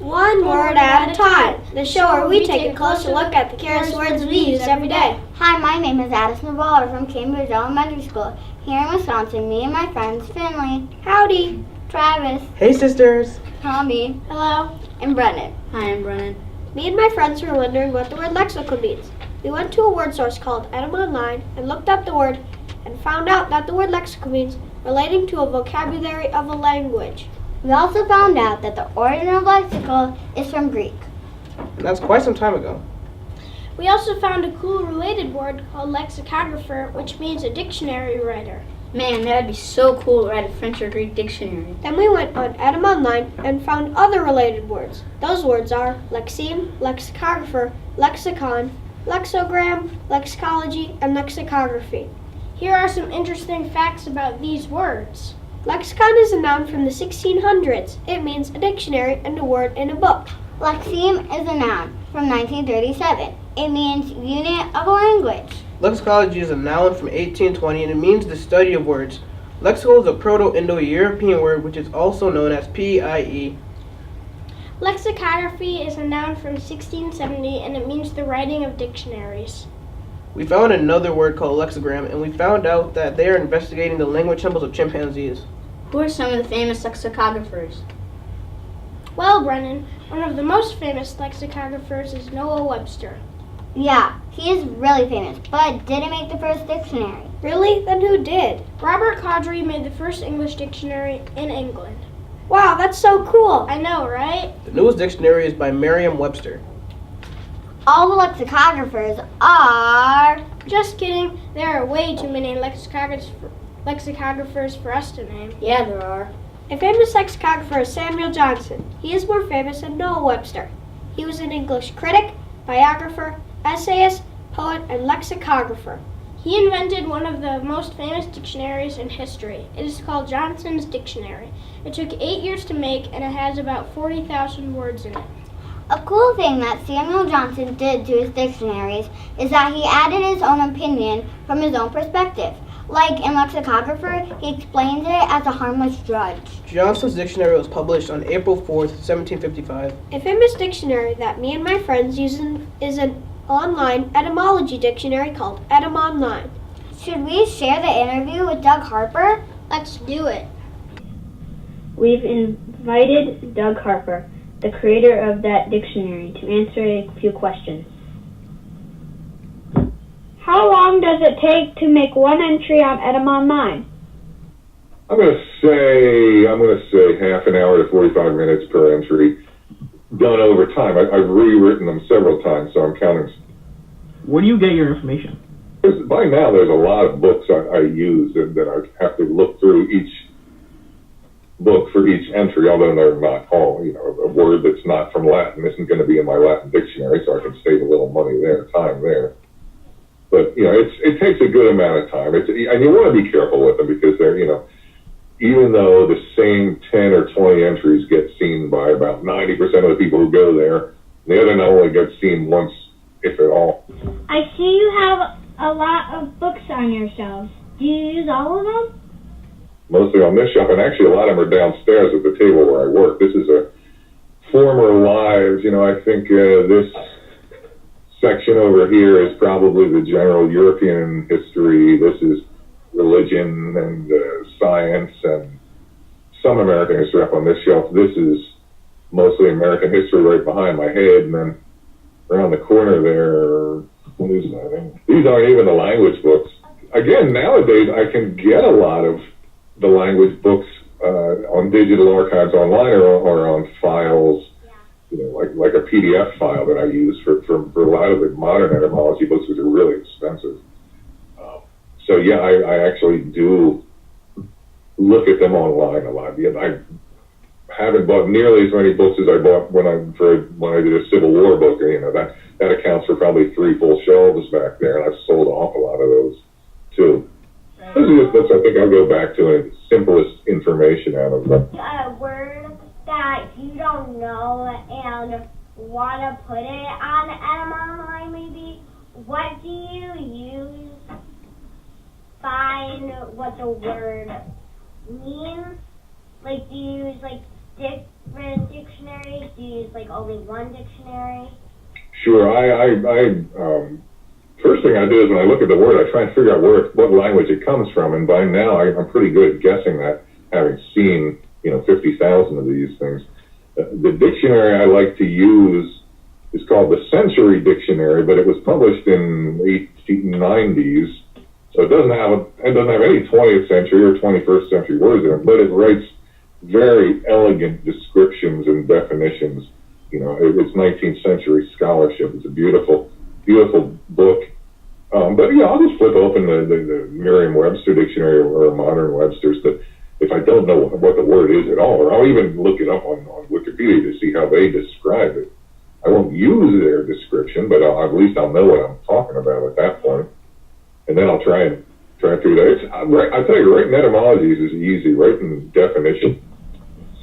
One word at a time, the show where we take a closer look at the careless words we use every day. Hi, my name is Addison Waller from Cambridge Elementary School. Here in Wisconsin, me and my friends Finley, Howdy. Travis, Hey sisters! Tommy, Hello. and Brennan. Hi, I'm Brennan. Me and my friends were wondering what the word lexical means. We went to a word source called Etymonline and looked up the word and found out that the word lexical means relating to a vocabulary of a language. We also found out that the origin of lexical is from Greek. And that's quite some time ago. We also found a cool related word called lexicographer, which means a dictionary writer. Man, that'd be so cool to write a French or Greek dictionary. Then we went on Etymonline and found other related words. Those words are lexeme, lexicographer, lexicon, lexogram, lexicology, and lexicography. Here are some interesting facts about these words. Lexicon is a noun from the 1600s. It means a dictionary and a word in a book. Lexeme is a noun from 1937. It means unit of a language. Lexicology is a noun from 1820 and it means the study of words. Lexical is a Proto-Indo-European word which is also known as PIE. Lexicography is a noun from 1670 and it means the writing of dictionaries. We found another word called lexigram and we found out that they are investigating the language symbols of chimpanzees. Who are some of the famous lexicographers? Well, Brennan, one of the most famous lexicographers is Noah Webster. Yeah, he is really famous, but didn't make the first dictionary. Really? Then who did? Robert Caudry made the first English dictionary in England. Wow, that's so cool. I know, right? The newest dictionary is by Merriam-Webster. All the lexicographers are... Just kidding. There are way too many lexicographers for us to name. Yeah, there are. A famous lexicographer is Samuel Johnson. He is more famous than Noah Webster. He was an English critic, biographer, essayist, poet, and lexicographer. He invented one of the most famous dictionaries in history. It is called Johnson's Dictionary. It took 8 years to make, and it has about 40,000 words in it. A cool thing that Samuel Johnson did to his dictionaries is that he added his own opinion from his own perspective. Like in Lexicographer, he explains it as a harmless judge. Johnson's dictionary was published on April 4th, 1755. A famous dictionary that me and my friends use is an online etymology dictionary called Etymonline. Should we share the interview with Doug Harper? Let's do it. We've invited Doug Harper, the creator of that dictionary, to answer a few questions. How long does it take to make one entry on Etymonline? I'm going to say half an hour to 45 minutes per entry, done over time. I've rewritten them several times, so I'm counting. Where do you get your information? By now, there's a lot of books I use that I have to look through each book for each entry, although they're not all, a word that's not from Latin isn't going to be in my Latin dictionary, so I can save a little money there, time there. But, it takes a good amount of time. And you want to be careful with them because they're, even though the same 10 or 20 entries get seen by about 90% of the people who go there, the other not only gets seen once, if at all. I see you have a lot of books on your shelves. Do you use all of them? Mostly on this shelf, and actually a lot of them are downstairs at the table where I work. This is a former lives, I think this section over here is probably the general European history. This is religion and science and some American history up on this shelf. This is mostly American history right behind my head, and then around the corner there, these aren't even the language books. Again, nowadays I can get a lot of the language books on digital archives online or on files, like a PDF file that I use for a lot of the modern etymology books, which are really expensive. So yeah, I actually do look at them online a lot. Yeah, I haven't bought nearly as many books as I bought when I did a Civil War book. That accounts for probably 3 full shelves back there, and I've sold off a lot of those too. This is just, I think I'll go back to the simplest information out of them. A word that you don't know and want to put it on Etymonline maybe. What do you use? Find what the word means. Like, do you use read dictionaries? Do you use like only one dictionary? Sure. First thing I do is when I look at the word, I try and figure out what language it comes from, and by now I'm pretty good at guessing that, having seen 50,000 of these things. The dictionary I like to use is called the Century Dictionary, but it was published in the 1890s, so it doesn't have any 20th century or 21st century words in it, but it writes very elegant descriptions and definitions. It's 19th century scholarship. It's a beautiful book. But I'll just flip open the Merriam-Webster dictionary or Modern Webster's if I don't know what the word is at all, or I'll even look it up on Wikipedia to see how they describe it. I won't use their description, but at least I'll know what I'm talking about at that point. And then I'll try and figure that. I tell you, writing etymologies is easy. Writing definitions.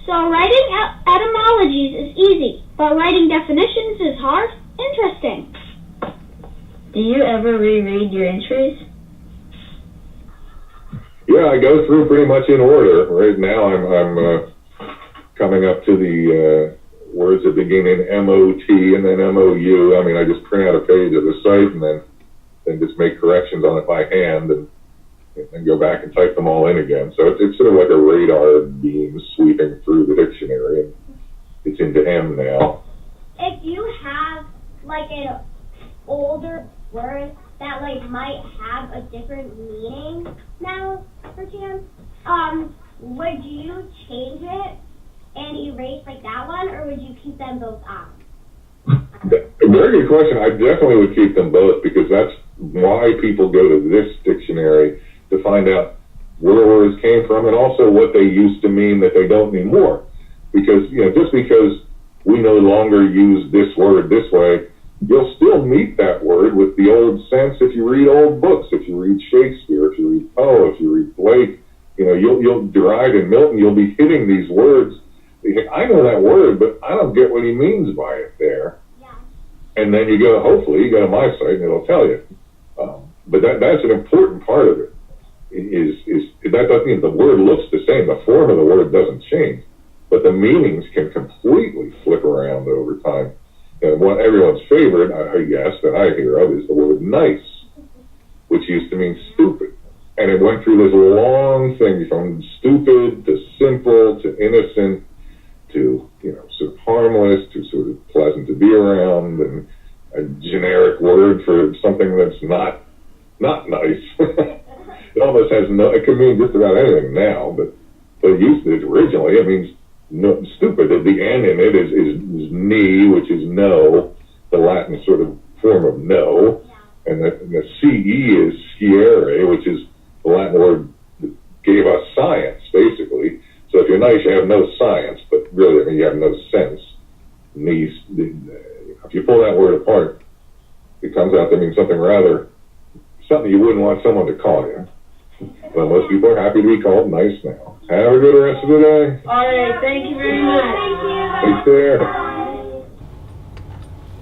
So writing etymologies is easy, but writing definitions is hard? Interesting. Do you ever reread your entries? Yeah, I go through pretty much in order. Right now I'm coming up to the words that begin in M-O-T and then M-O-U. I mean, I just print out a page of the site and then just make corrections on it by hand and go back and type them all in again. So it's sort of like a radar beam sweeping through the dictionary, and it's into M now. If you have like an older word that like might have a different meaning now, for chance, would you change it and erase like that one, or would you keep them both on? A very good question. I definitely would keep them both, because that's why people go to this dictionary, to find out where words came from and also what they used to mean that they don't anymore. Because, just because we no longer use this word this way, you'll still meet that word with the old sense if you read old books, if you read Shakespeare, if you read Poe, if you read Blake. You'll derive in Milton, you'll be hitting these words. You think, I know that word, but I don't get what he means by it there. Yeah. And then hopefully you go to my site and it'll tell you. But that's an important part of it. That doesn't mean the word looks the same. The form of the word doesn't change, but the meanings can completely flip around over time. And everyone's favorite, I guess, that I hear of is the word nice, which used to mean stupid. And it went through this long thing from stupid to simple to innocent to, sort of harmless to sort of pleasant to be around, and a generic word for something that's not nice. It almost has it can mean just about anything now, but originally it means stupid. The N in it is ni, which is no, the Latin sort of form of no, and the CE is sciere, which is the Latin word that gave us science, basically. So if you're nice, you have no science, but really, you have no sense. If you pull that word apart, it comes out to mean something you wouldn't want someone to call you. But most people are happy to be called nice now. Have a good rest of the day. All right, thank you very much. Take care.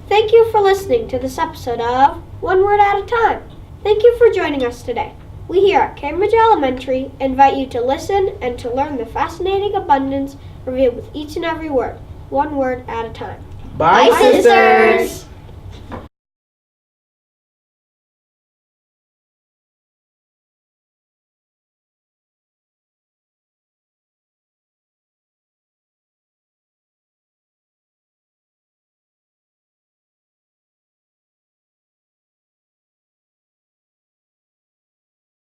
Thank you for listening to this episode of One Word at a Time. Thank you for joining us today. We here at Cambridge Elementary invite you to listen and to learn the fascinating abundance revealed with each and every word, one word at a time. Bye, sisters.